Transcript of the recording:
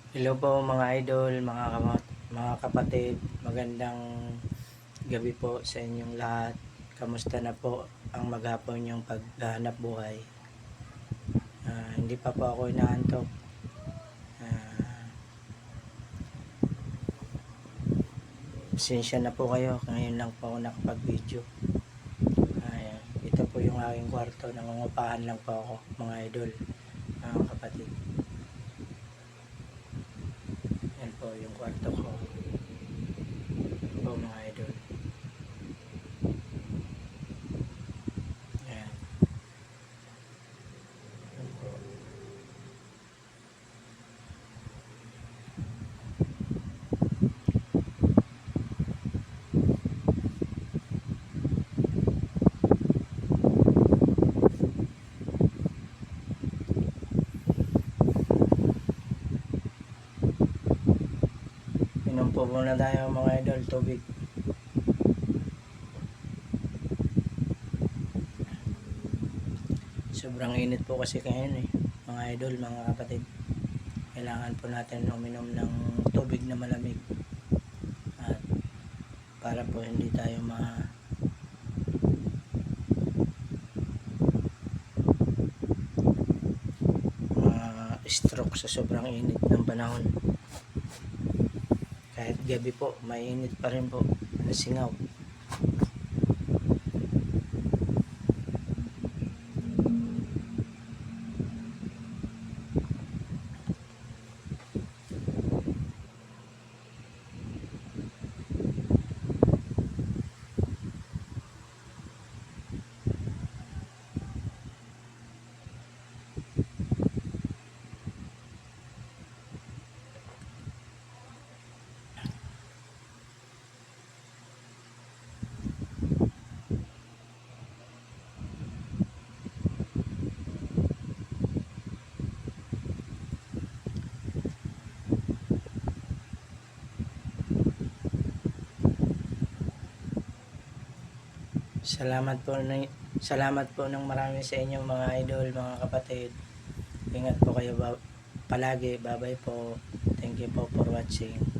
Hello po mga idol, mga kapatid, magandang gabi po sa inyong lahat. Kamusta na po ang maghapon yung paghahanap buhay? Hindi pa po ako inaantok. Ah, Pasensya na po kayo, ngayon lang po ako nakapag-video. Ito po yung aking kwarto, nangungupahan lang po ako mga idol, mga kapatid. Yan po yung kwarto ko. Yan po mga idol. Yan. Yan po. Inom po muna tayo mga idol, tubig. Sobrang init po kasi ngayon mga idol, mga kapatid. Kailangan po natin uminom ng tubig na malamig at para po hindi tayo stroke sa sobrang init ng panahon. Kahit gabi po, mainit pa rin po, nasingaw. Salamat po ng marami sa inyo mga idol, mga kapatid. Ingat po kayo palagi. Bye bye po. Thank you po for watching.